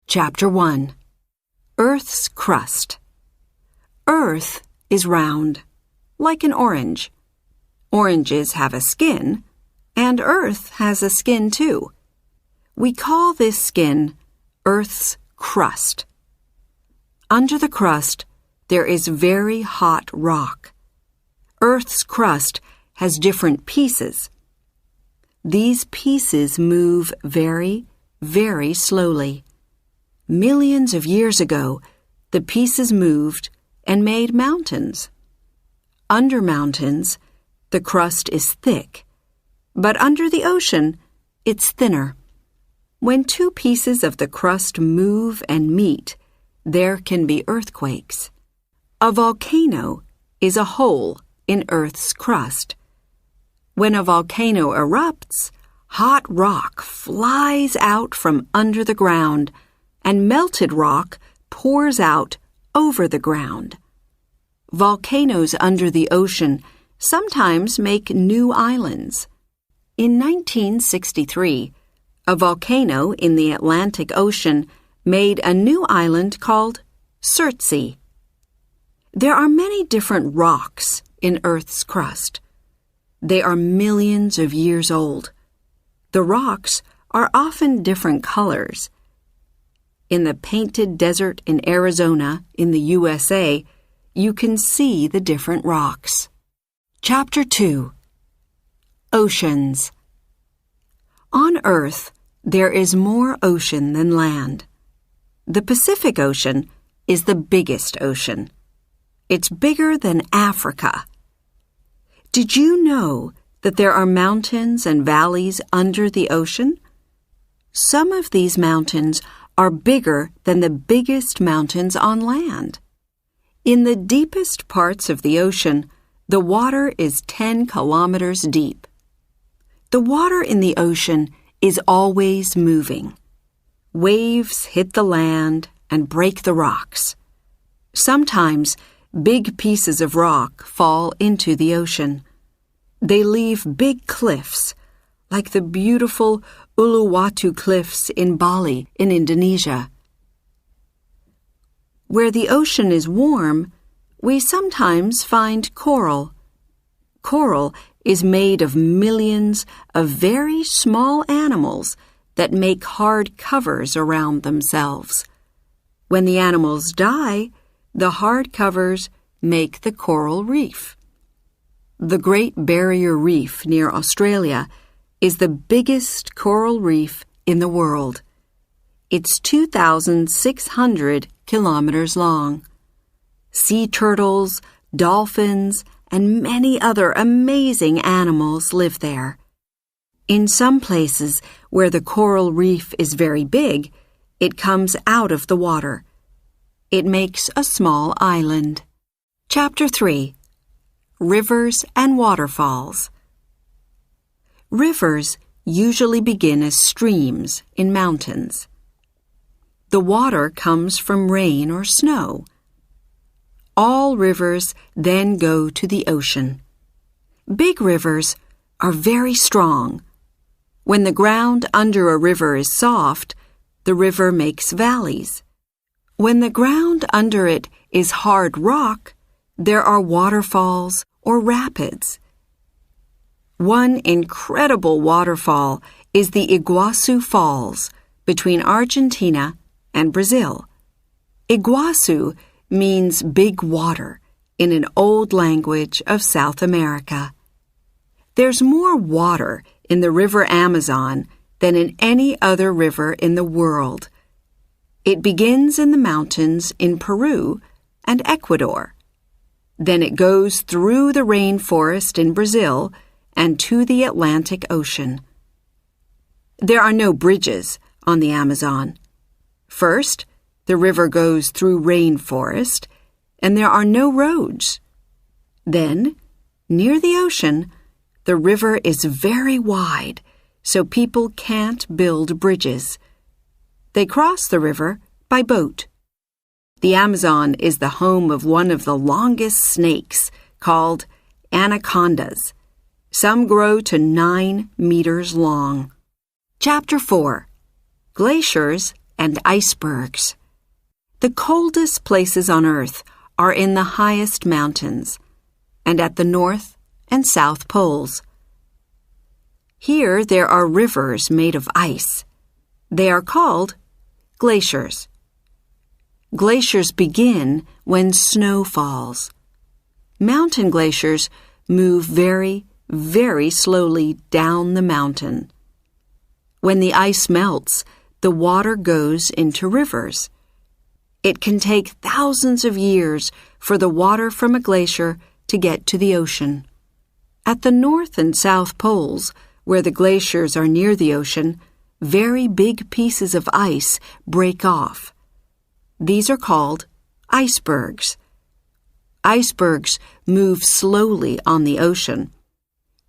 Chapter 1. Earth's crust. Earth is round, like an orange. Oranges have a skin, and Earth has a skin too. We call this skin Earth's crust. Under the crust, there is very hot rock. Earth's crust has different pieces. These pieces move very, very slowly. Millions of years ago, the pieces moved and made mountains. Under mountains, the crust is thick, but under the ocean, it's thinner. When two pieces of the crust move and meet, there can be earthquakes. A volcano is a hole in Earth's crust. When a volcano erupts, hot rock flies out from under the ground, and melted rock pours out over the ground. Volcanoes under the ocean sometimes make new islands. In 1963, a volcano in the Atlantic Ocean made a new island called Surtsey. There are many different rocks in Earth's crust. They are millions of years old. The rocks are often different colors. In the Painted Desert in Arizona, in the USA, you can see the different rocks. Chapter 2. Oceans. On Earth, there is more ocean than land. The Pacific Ocean is the biggest ocean. It's bigger than Africa. Did you know that there are mountains and valleys under the ocean? Some of these mountains are bigger than the biggest mountains on land. In the deepest parts of the ocean, the water is 10 kilometers deep. The water in the ocean is always moving. Waves hit the land and break the rocks. Sometimes, big pieces of rock fall into the ocean. They leave big cliffs, like the beautiful Uluwatu Cliffs in Bali, in Indonesia. Where the ocean is warm, we sometimes find coral. Coral is made of millions of very small animals that make hard covers around themselves. When the animals die, the hard covers make the coral reef. The Great Barrier Reef near Australia is the biggest coral reef in the world. It's 2,600 kilometers long. Sea turtles, dolphins, and many other amazing animals live there. In some places where the coral reef is very big, it comes out of the water. It makes a small island. Chapter 3. Rivers and waterfalls. Rivers usually begin as streams in mountains. The water comes from rain or snow. All rivers then go to the ocean. Big rivers are very strong. When the ground under a river is soft, the river makes valleys. When the ground under it is hard rock, there are waterfalls or rapids. One incredible waterfall is the Iguazu Falls between Argentina and Brazil. Iguazu means big water in an old language of South America. There's more water in the river Amazon than in any other river in the world. It begins in the mountains in Peru and Ecuador. Then it goes through the rainforest in Brazil and to the Atlantic Ocean. There are no bridges on the Amazon. First, the river goes through rainforest, and there are no roads. Then, near the ocean, the river is very wide, so people can't build bridges. They cross the river by boat. The Amazon is the home of one of the longest snakes, called anacondas. Some grow to 9 meters long. Chapter 4. Glaciers and icebergs. The coldest places on Earth are in the highest mountains and at the North and South Poles. Here there are rivers made of ice. They are called glaciers. Glaciers begin when snow falls. Mountain glaciers move very, very slowly down the mountain. When the ice melts, the water goes into rivers. It can take thousands of years for the water from a glacier to get to the ocean. At the North and South Poles, where the glaciers are near the ocean, very big pieces of ice break off. These are called icebergs. Icebergs move slowly on the ocean.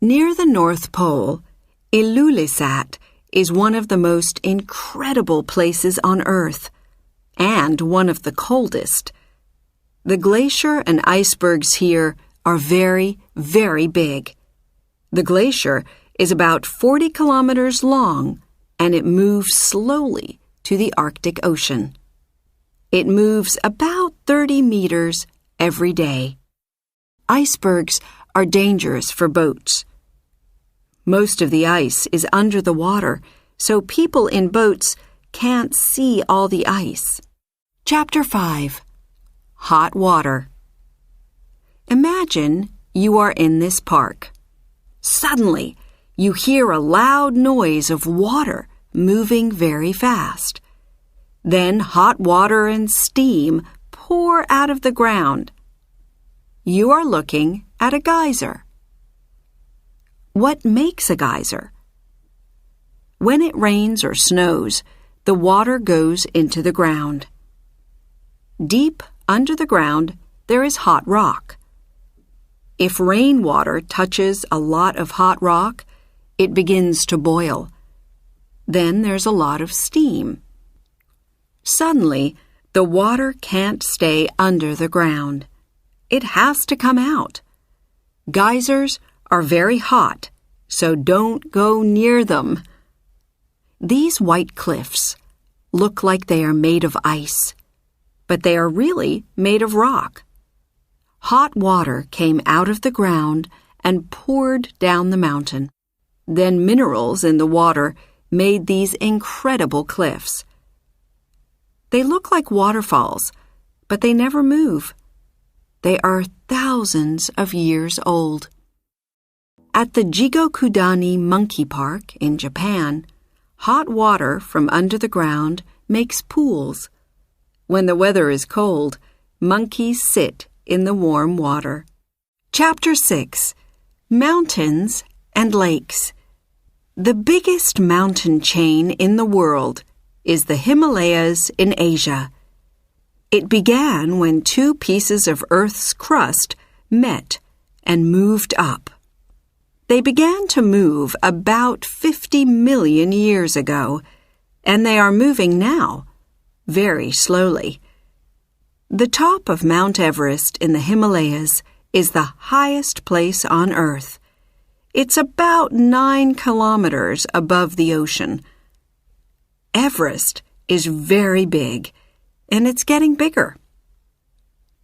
Near the North Pole, Ilulissat is one of the most incredible places on Earth, and one of the coldest. The glacier and icebergs here are very, very big. The glacier is about 40 kilometers long, and it moves slowly to the Arctic Ocean. It moves about 30 meters every day. Icebergs are dangerous for boats. Most of the ice is under the water, so people in boats can't see all the ice. Chapter 5. Hot Water. Imagine you are in this park. Suddenly, you hear a loud noise of water moving very fast. Then hot water and steam pour out of the ground. You are looking at a geyser. What makes a geyser? When it rains or snows, the water goes into the ground. Deep under the ground, there is hot rock. If rainwater touches a lot of hot rock, it begins to boil. Then there's a lot of steam. Suddenly, the water can't stay under the ground. It has to come out. Geysers are very hot, so don't go near them. These white cliffs look like they are made of ice, but they are really made of rock. Hot water came out of the ground and poured down the mountain. Then minerals in the water made these incredible cliffs. They look like waterfalls, but they never move. They are thousands of years old. At the Jigokudani Monkey Park in Japan, hot water from under the ground makes pools. When the weather is cold, monkeys sit in the warm water. Chapter 6. Mountains and Lakes. The biggest mountain chain in the world is the Himalayas in Asia. It began when two pieces of Earth's crust met and moved up. They began to move about 50 million years ago, and they are moving now, very slowly. The top of Mount Everest in the Himalayas is the highest place on Earth. It's about 9 kilometers above the ocean. Everest is very big, and it's getting bigger.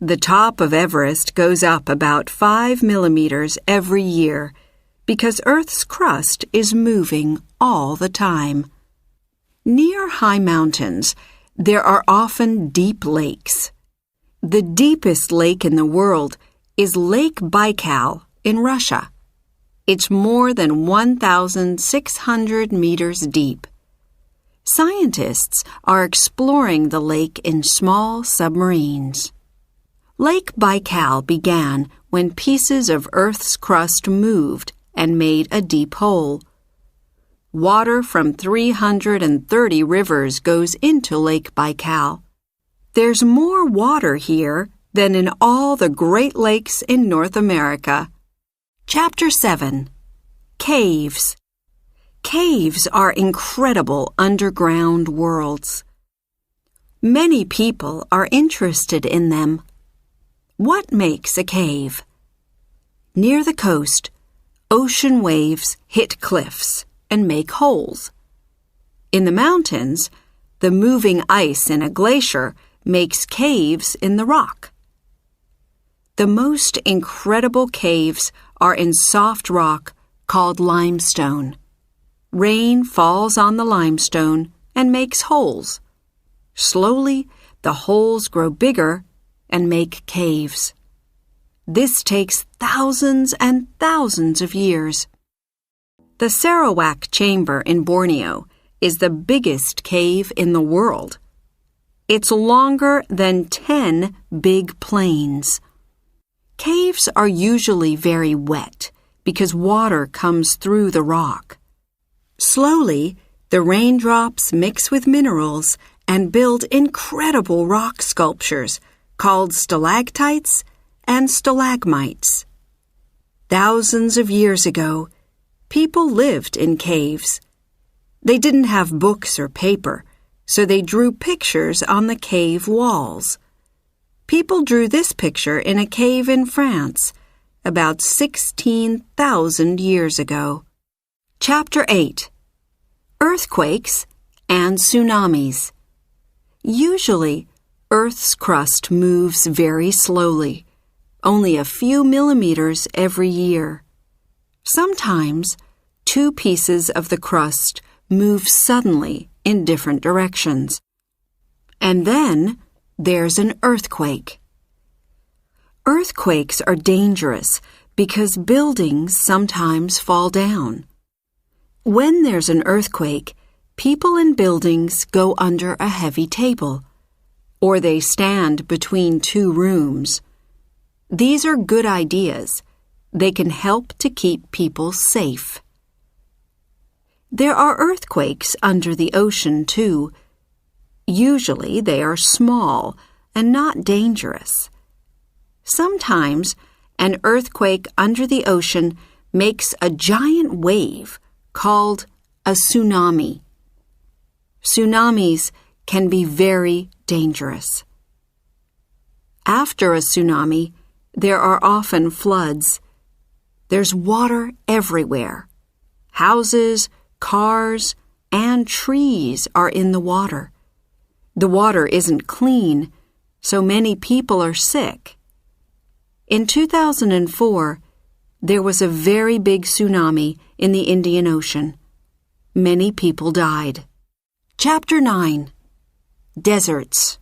The top of Everest goes up about 5 millimeters every year because Earth's crust is moving all the time. Near high mountains, there are often deep lakes. The deepest lake in the world is Lake Baikal in Russia. It's more than 1,600 meters deep. Scientists are exploring the lake in small submarines. Lake Baikal began when pieces of Earth's crust moved and made a deep hole. Water from 330 rivers goes into Lake Baikal. There's more water here than in all the Great Lakes in North America. Chapter 7. Caves. Caves are incredible underground worlds. Many people are interested in them. What makes a cave? Near the coast, ocean waves hit cliffs and make holes. In the mountains, The moving ice in a glacier makes caves in the rock. The most incredible caves are in soft rock called limestone. Rain falls on the limestone and makes holes. Slowly, the holes grow bigger and make caves. This takes thousands and thousands of years. The Sarawak Chamber in Borneo is the biggest cave in the world. It's longer than 10 big plains. Caves are usually very wet because water comes through the rock. Slowly, the raindrops mix with minerals and build incredible rock sculptures called stalactites and stalagmites. Thousands of years ago, people lived in caves. They didn't have books or paper, so they drew pictures on the cave walls. People drew this picture in a cave in France about 16,000 years ago. Chapter 8. Earthquakes and Tsunamis. Usually, Earth's crust moves very slowly, only a few millimeters every year. Sometimes, 2 pieces of the crust move suddenly in different directions. And then, there's an earthquake. Earthquakes are dangerous because buildings sometimes fall down. When there's an earthquake, people in buildings go under a heavy table, or they stand between 2 rooms. These are good ideas. They can help to keep people safe. There are earthquakes under the ocean, too. Usually they are small and not dangerous. Sometimes an earthquake under the ocean makes a giant wave called a tsunami. Tsunamis can be very dangerous. After a tsunami, there are often floods. There's water everywhere. Houses, cars, and trees are in the water. The water isn't clean, so many people are sick. In 2004, there was a very big tsunami in the Indian Ocean. Many people died. Chapter 9. Deserts.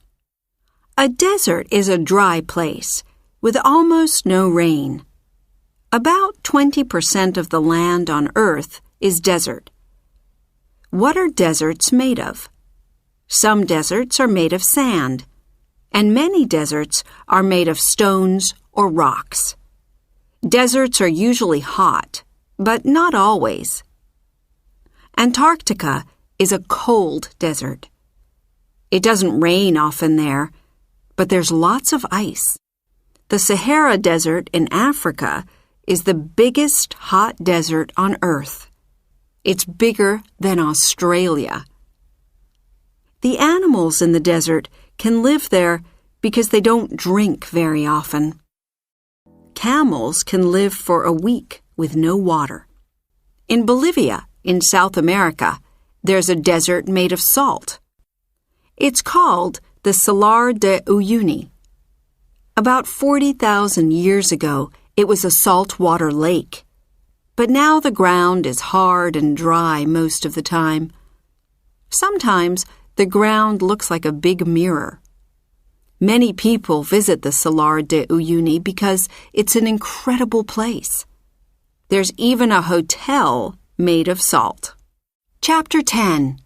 A desert is a dry place with almost no rain. About 20% of the land on Earth is desert. What are deserts made of? Some deserts are made of sand, and many deserts are made of stones or rocks. Deserts are usually hot, but not always. Antarctica is a cold desert. It doesn't rain often there, but there's lots of ice. The Sahara Desert in Africa is the biggest hot desert on Earth. It's bigger than Australia. The animals in the desert can live there because they don't drink very often. Camels can live for a week with no water. In Bolivia, in South America, there's a desert made of salt. It's called the Salar de Uyuni. About 40,000 years ago, it was a saltwater lake. But now the ground is hard and dry most of the time. Sometimes the ground looks like a big mirror. Many people visit the Salar de Uyuni because it's an incredible place. There's even a hotel made of salt. Chapter 10.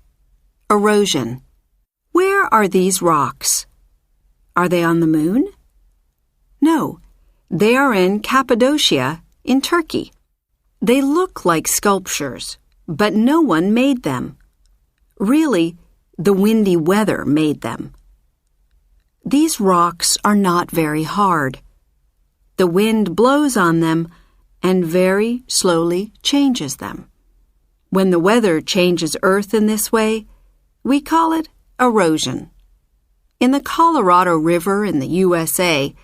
Erosion. Where are these rocks? Are they on the moon? No, they are in Cappadocia in Turkey. They look like sculptures, but no one made them. Really, the windy weather made them. These rocks are not very hard. The wind blows on them and very slowly changes them. When the weather changes Earth in this way, we call it erosion. In the Colorado River in the USA,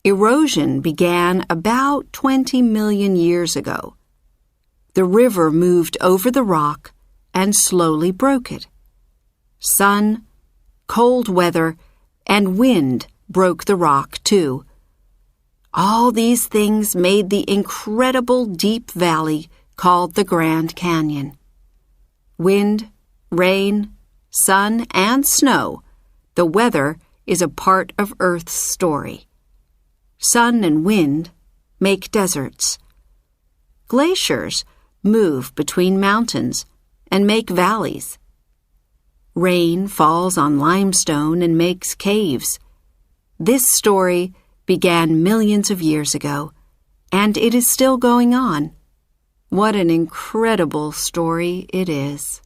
erosion began about 20 million years ago. The river moved over the rock and slowly broke it. Sun, cold weather, and wind broke the rock, too. All these things made the incredible deep valley called the Grand Canyon. Wind, rain, sun, and snow, the weather is a part of Earth's story. Sun and wind make deserts. Glaciers move between mountains and make valleys. Rain falls on limestone and makes caves. This story began millions of years ago, and it is still going on. What an incredible story it is.